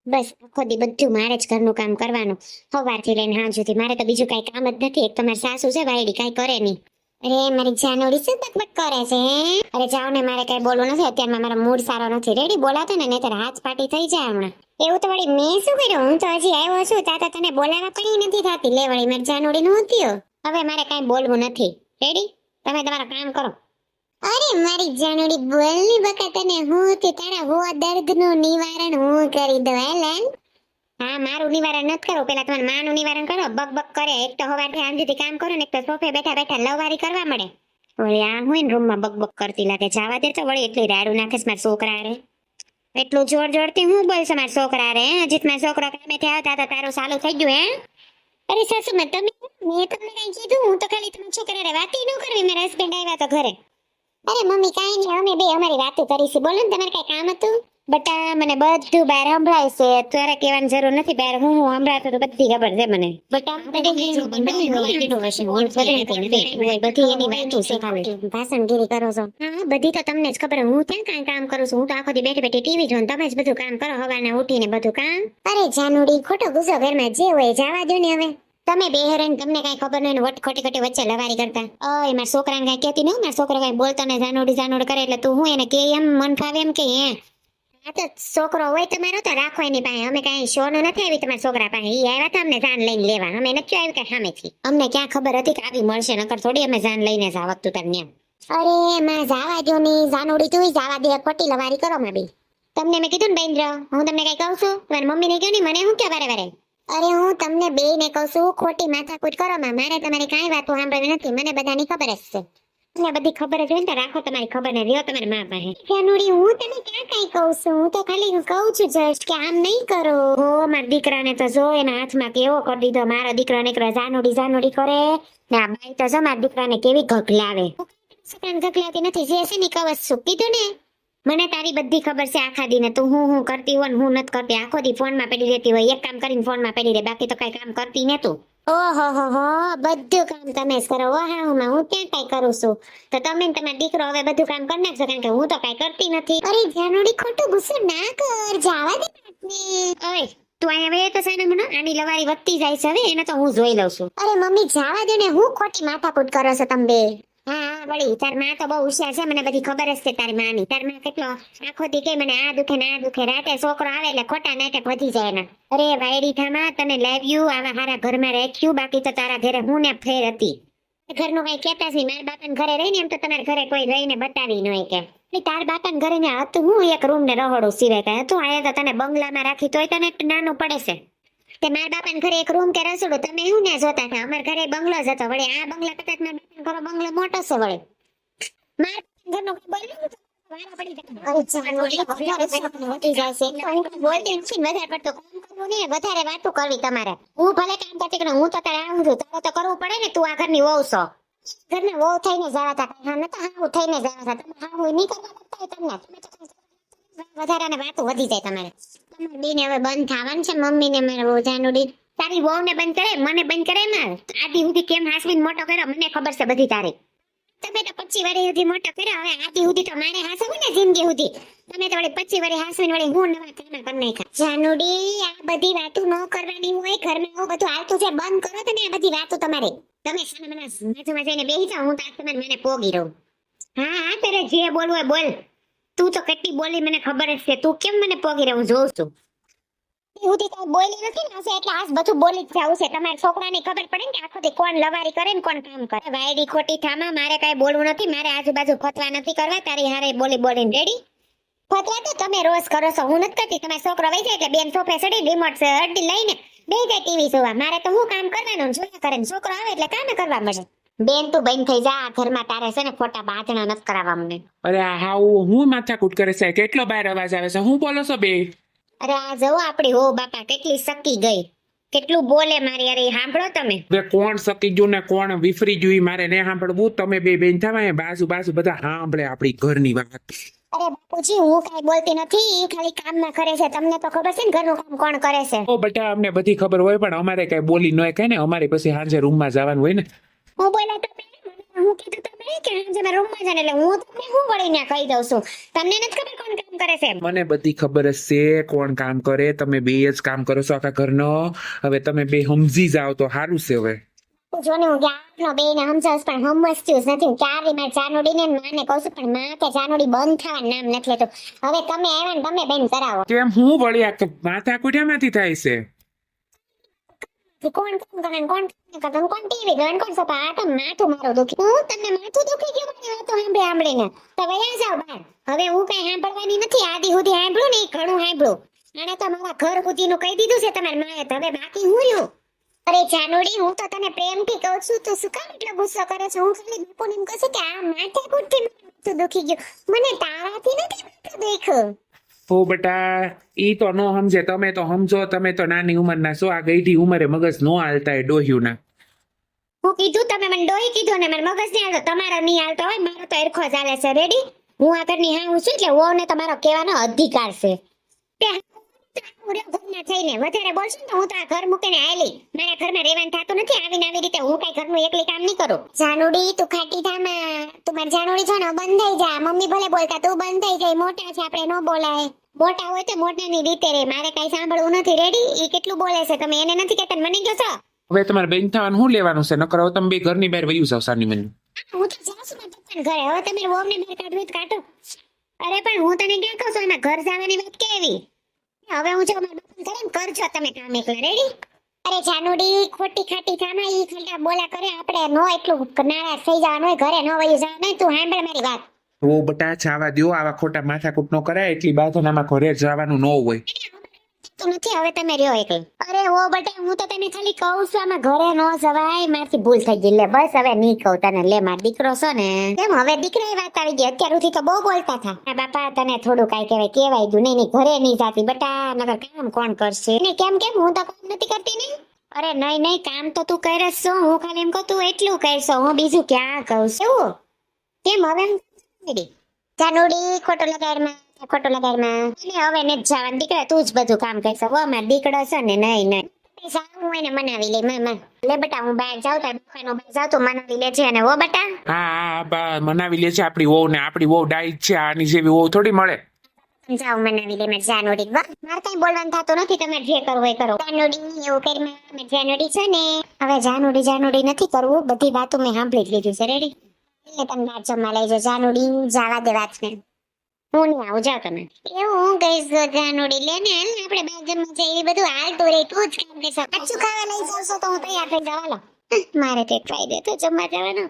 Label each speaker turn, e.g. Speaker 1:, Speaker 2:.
Speaker 1: બસ આખો દી બધું મારે જ ઘરનું કામ કરવાનું, સવારથી લઈને સાંજ સુધી. મારે તો બીજું કઈ કામ જ નથી. એક તમારી સાસુ છે વાયડી, કઈ કરે નહીં. અરે મારી જાનોડી શું બકબક કરે છે? અરે જાઓ ને, મારે કઈ બોલવું નથી અત્યારમાં. મારો મૂડ સારો નથી. રેડી બોલાતો ને, નહીતર હાથ પાટી થઈ જાય હમણાં. એવું તો વળી મેં શું કર્યું? હું તો હજી આવ્યો છું તાતા તને બોલાવા પણ નથી થતી. લે વળી મારી જાનોડી નું થયો. હવે મારે કઈ બોલવું નથી. રેડી, તમે તમારું કામ કરો. અરે મારી જાનોડી બોલની બકા, તને હું કે તારા હો દર્દનું નિવારણ હું કરી દઉં. હેલેન, હા મારું નિવારણ નથી કરો, પેલા તમારા માનું નિવારણ કરો. બક બક કરે, એક તો સવારથી સાંજ સુધી કામ કરો ને એક તો સોફે બેઠા બેઠા લવારી કરવા મળે. વળી આ હું રૂમમાં બક બક કરતી લાગે. જવા દે તો વળી એટલી રાડું નાખેસ મારા છોકરા રે. એટલું જોર જોરથી હું બોલશે મારા છોકરા રે? હજી મારા છોકરા કામેથી આવતા તો તારું ચાલુ થઈ ગયું હે? અરે સાસુમાં તમે, મેં તમને કઈ કીધું? હું તો ખાલી તમારા છોકરા રે વાતી ન કરવી. મારા હસબન્ડ આવ્યા તો ઘરે. અરે મમ્મી કાઈ નહીં, અમે બે અમારી વાતો કરીશું. બોલો ને, તમારે કઈ કામ હતું? બટા મને બધું બહાર સંભળાય છે, તારે કહેવાની જરૂર નથી. બહાર હું સંભળાતો તો બધી ખબર છે મને. બટા બધી એની વાતો છે ખાલી ભાષણગીરી કરો છો. હા બધી તો તમને જ ખબર. હું ક્યાં કાંઈ કામ કરું છું? હું તો આખો દી બેઠી બેઠી ટીવી જોઉં. તમે જ બધું કામ કરો સવારના ઉઠીને બધું કામ. અરે જાનુડી ખોટો ગુસ્સો ઘરમાં જે હોય જવા દો ને. હવે તમે બે હેરાન, તમને કઈ ખબર નહીં. વટ ખોટી ખોટી વચ્ચે લવારી કરતા. ઓય મારા છોકરાને કઈ કહેતી નહીં. મારો છોકરો કઈ બોલતો ને જાનોડી જાનોડ કરે એટલે તું હું એને કે એમ મન ફાવે એમ કે હે? આ તો છોકરો હોય તમારો તો રાખો એની પાસે. અમે કઈ શોનું નથી આવી તમારા છોકરા પાસે. ઈ આવ્યા હતા અમને જાન લઈને લેવા. અમે નથી આવી કઈ સામેથી. અમને ક્યાં ખબર હતી કે આવી મળશે? નકર થોડી અમે જાન લઈને જ આ વખતું તાર ન્યા. અરે માં જાવા દો ની જાનોડી, તું જાવા દે. ખોટી લવારી કરો માં બી. તમને મેં કીધું ને બેન્દ્ર, હું તમને કઈ કહું છું? તમારી મમ્મીને કહ્યું ને, મને શું કે વારે વારે? અરે હું તમને બેયને કહું છું, ખોટી માથાકૂટ કરો માં. મારે તમારી કાંઈ વાતો સાંભળવી નથી. મને બધાની ખબર જ છે. મને બધી ખબર જ હોય ને તો રાખો તમારી ખબર ને રહ્યો તમારી મા પાસે. જાનુડી હું તને ક્યાં કઈ કહું છું? હું તો ખાલી કહું છું જસ્ટ કે આમ નહીં કરો. હો મારા દીકરાને તો જો એના હાથમાં કેવો કરી દીધો. મારો દીકરો નીકળો જાનુડી જાનુડી કરે ને આ બાઈ તો જો મારા દીકરાને કેવી ઘગલાવે. છોકરાને ઘગલાતી નથી. જે છે ને કવચ છું કીધું ને. મને તારી બધી ખબર છે આખા દીને. તું હું કરતી હોય ને હું નથી કરતી. આખો દી ફોનમાં પડી રહેતી હોય. એક કામ કરીને ફોનમાં પડી રહે, બાકી તો કઈ કામ કરતી ને તું. ઓહો હો હો, બધું કામ તમે જ કરો. હા હું ક્યાં કઈ કરું છું? તો તમે ને તમારો દીકરો હવે બધું કામ કરી નાખશો, કારણ કે હું તો કઈ કરતી નથી. અરે જાનુડી ખોટું ગુસ્સો ના કર, જાવા દે ને. ઓય તું અહીંયા આવે તો સાને મને આની લવારી વધતી જાય છે. હવે એને તો હું જોઈ લઉં છું. અરે મમ્મી જાવા દે ને, હું ખોટી માથાકૂટ કરો છો તમે બે? હા વળી તાર માં તો બહુ હોશિયાર છે. મને બધી ખબર જ છે તારી માની. તાર માં કેટલો આખો દી કે મને આ દુખે ને આ દુખે. રાતે છોકરો આવે એટલે ખોટા નાટક વધી જાય એના. અરે વાયડી થામા, તને લાવ્યું આવા હારા ઘરમાં રાખ્યું, બાકી તો તારા ઘરે હું ને ફેર હતી. ઘરનું કઈ કેતા છે? મારા બાપાને ઘરે રહીને એમ તો તમારા ઘરે કોઈ રહીને બતાવી ન હોય કે તાર બાપાને ઘરે ને હતું હું એક રૂમ ને રહોડું સિવાય કઈ હતું? અહીંયા તો તને બંગલામાં રાખી તોય તને નાનું પડે છે. તે મારા બાપાને ઘરે એક રૂમ કે રસોડું તમે શું ને જોતા હતા? અમારા ઘરે બંગલો જ હતો. વળી આ બંગલા કદાચ મારા બાપાને ઘરો બંગલો મોટો છે. વળી મારા ઘરનો કોઈ બોલ્યું વારા પડી જાય. અરે જાનોડી વધી જાય છે. હું બોલતી નથી વધારે પડતો કામ કરવું નહીં, વધારે વાતું કરવી તમારે. હું ભલે કામ કરતી કે હું તો તારે આવું છું. તારે તો કરવું પડે ને. તું આ ઘરની વહુ છો. ઘરના વહુ થઈને જવા હતા. હા નતા હાવું થઈને જવા હતા. તમે હાવું નહીં કરવા પડતા હોય તમને. વધારાને વાતો વધી જાય તમારે. તમારે બેને હવે બંધ થવાનું છે. મમ્મીને મારે જાનુડી તારી વહુને બંધ કરે, મને બંધ કરે ને. આદિ સુધી કેમ હાસવીને મોટો કર્યો મને ખબર છે બધી તારી. તમે તો 25 વર્ષ સુધી મોટો કર્યો. હવે આદિ સુધી તો મારે હાસવું ને જિંદગી સુધી. તમે તો વળી 25 વર્ષ હાસવીને વળી હું નવા કામ કરી નાખ્યા. જાનુડી આ બધી વાતો ન કરવાની હોય. ઘરમાં એવું બધું હાલતું છે, બંધ કરો તમે આ બધી વાતો તમારે. તમે સામે મને બાજુમાં જઈને બેસી જાઓ. હું તો આજ તમારે મને પોગી રહું. હા તારે જે બોલવું હોય બોલ. તું તો કેટલી બોલી મને ખબર જ છે. તું કેમ મને પોગી રહું જોઉં છું. એવું કઈ બોલી નથી ને હશે એટલે આજ બધું બોલી જ જાવું છે. તમારા છોકરાને ખબર પડે ને કે આખો દી કોણ લવારી કરે ને કોણ કામ કરે. વાયડી ખોટી થામા, મારે કઈ બોલવું નથી. મારે આજુબાજુ ફતવા નથી કરવા. તારી હારે બોલી બોલીને રેડી. ફતવા તો તમે રોજ કરો છો, હું નથી કરતી. તમારો છોકરો વહી જાય એટલે બેન સોફે ચડી રિમોટ અડડી લઈને બે જાય ટીવી જોવા. મારે તો હું કામ કરવાનું જોયા કરે ને છોકરો આવે એટલે કામ કરવા મળે. બેન તું બંધ થઈ જા. આ ઘરમાં તારે છે ને ખોટા બાજણા નથી કરાવવા મને.
Speaker 2: અરે હા હું માથાકૂટ કરે છે? કેટલો બહાર અવાજ આવે છે? હું બોલો છો બે?
Speaker 1: અરે આ જવો આપડી હો બાપા કેટલી સકી ગઈ. કેટલું બોલે મારી. અરે સાંભળો તમે.
Speaker 2: બે કોણ સકી ગયું ને કોણ વિફરી ગયું મારે ને સાંભળવું. તમે બે બેન થવા બાજુ બાજુ બધા સાંભળે આપણી ઘરની વાત.
Speaker 1: અરે બાપુજી હું કઈ બોલતી નથી. ખાલી કામમાં કરે છે. તમને તો ખબર છે ને ઘરનું કામ કોણ કરે છે?
Speaker 2: ઓ બેટા અમને બધી ખબર હોય પણ અમારે કઈ બોલી ન કઈ ને. અમારે પછી સાંજે રૂમમાં જવાનું હોય ને.
Speaker 1: હું બોલ્યા તો હું કીધું તમે કે તમે રૂમમાં જાને એટલે હું તમને હું વળીને કહી દઉં છું. તમને નથી ખબર કોણ કામ કરે છે?
Speaker 2: મને બધી ખબર જ છે કોણ કામ કરે. તમે બે જ કામ કરો છો આખા ઘરનો. હવે તમે બે સમજી જાઓ તો સારું છે. હવે
Speaker 1: જો ને હું ક્યારનો બેને સમજાવશ પણ સમજતું જ નથી. હું ક્યારે મારી જાનુડીને ને માને કહું છું પણ માં કે જાનુડી બંધ થવાનું નામ નથી લેતો. હવે તમે આવ્યા ને તમે બેન કરાવો.
Speaker 2: કેમ હું વળી આ માથા કુઠ્યામાંથી થાય છે?
Speaker 1: કોણ કામ કરે ને કોણ કામ કરે ને કોણ ટીવી જોવે ને કોણ સોફા. આ તો માથું મારું દુખી. હું તમને માથું દુખી ગયું મને વાતો સાંભળીને. તો વયા જાવ બહાર. હવે હું કઈ સાંભળવાની નથી. આદિ સુધી સાંભળું ને એ ઘણું સાંભળું. આને તો મારા ઘર સુધીનું કહી દીધું છે તમારી માએ. તો હવે બાકી હું રહ્યું. અરે જાનુડી હું તો તને પ્રેમથી કહું છું તું શું કામ એટલો ગુસ્સો કરે છે? હું ખાલી બાપુને એમ કહું છું કે આ માથાકૂટથી માથું દુખી ગયું. મને તારાથી નથી માથું દુખ્યું.
Speaker 2: ઓ બટા ઈ તો નો સમજે. તમે તો સમજો. તમે તો નાની ઉંમરના છો. આ ગઈઢી ઉંમરે મગજ નો હાલતા એ ડોહ્યું ના.
Speaker 1: હું કીધું તમે મને ડોહી કીધું ને મારો મગજ નહીં હાલતો. તમારો નહીં હાલતો હોય. મારો તો એરખો ચાલે છે. રેડી? હું આ ઘરની હા હું છું એટલે વહુને તમારો કહેવાનો અધિકાર છે. ઘરના થઈને વધારે બોલશો ને તો હું તો આ ઘર મૂકીને આવેલી. મારા ઘરમાં રહેવાનું થતું નથી. આવીને આવી રીતે હું કઈ ઘરનું એકલી કામ નહીં કરું. જાનુડી તું ખાટી થામાં. તું મારી જાનુડી છો ને બંધ થઈ જા. મમ્મી ભલે બોલતા તું બંધ થઈ જાય. મોટા છે આપણે ન બોલાય. મોટા હોય તો મોટાની રીતે રે. મારે કઈ સાંભળવું નથી. રેડી? ઈ કેટલું બોલે છે તમે એને નથી કહેતા મને કહો છો.
Speaker 2: હવે તમારે બેન થવાનું શું લેવાનું છે? નકર હવે તમે બે ઘરની બહાર વયું જાવ સાની મને.
Speaker 1: હું તો જાઉં છું મારા પપ્પાના ઘરે. હવે તમે વહુને બહાર કાઢવી તો કાઢો. અરે પણ હું તને ક્યાં કહું છું એમાં ઘર જવાની વાત કેવી? હવે હું જો મારા બાપાને ઘરે ને કરજો તમે કામ એકલા. રેડી? અરે જાનુડી ખોટી ખાટી થામાં ઈ ખોટા બોલા કરે. આપણે નો એટલું નારાજ થઈ જવાનું હોય. ઘરે નો વયું જવાનું હોય. તું સાંભળ મારી વાત.
Speaker 2: ઓ બટા છાવા દ્યો. આવા ખોટા માથાકૂટ નો કરાય. એટલી બાધનામાં ઘરે જવાનું ન હોય.
Speaker 1: તો નથી હવે તમે રહ્યો એકલ. અરે ઓ બટા હું તો તને ખાલી કહું છું આમાં ઘરે નો જવાય. મારથી ભૂલ થઈ ગઈ. લે બસ હવે નહીં કહું તને. લે માર દીકરો છો ને. કેમ હવે દીકરાએ વાત આવી ગઈ? અત્યાર સુધી તો બહુ બોલતા હતા. આ બાપા તને થોડું કાઈ કહેવાય ગયું. નહીં ઘરે નહીં જાતી બટા. નકર કામ કોણ કરશે? ને કેમ હું તો કામ નથી કરતી ને. અરે નહીં કામ તો તું કરે છો. હું ખાલી એમ કહું તું એટલું કરશો. હું બીજું ક્યાં કહું છું? કેમ હવે જાનુડી ખોટું લગાડમાં હવે ને જવાનું દીકરા તું જ બધું કામ કરશો. વો માર દીકડો છે ને. નહીં જાવું હોય ને મનાવી લે. મામા લે બટા હું બહાર જાઉં તો દુકાનો બહાર જાઉં તો મનાવી લેજે. અને વો બટા
Speaker 2: હા બા મનાવી લે છે આપણી વહુ ને. આપણી વહુ ડાઈ છે. આની જેવી વહુ થોડી મળે.
Speaker 1: જાઓ મનાવી લે માર જાનુડી. મારે કઈ બોલવાનું થતું નથી. તમે જે કરવું હોય કરો. જાનુડી એવું કરી માર જાનુડી છે ને. હવે જાનુડી નથી કરવું. બધી વાતો મેં સાંભળી જ લીધું છે. રેડી? એટલે તમે બહાર જમવા લઈ જાઓ. જાનુડી જવા દે વાત ને. હું નહીં આવું. જાઓ તમે. એવું હું કહીશ જાનુડી લે ને આપણે બહાર જમવા જઈએ. બધું હાલતું રહે. તું જ કામ કરશો. પાછું ખાવા લઈ જાવશો તો હું તૈયાર થઈ જવા. મારે તો એક ફાયદો તો જમવા જવાનો.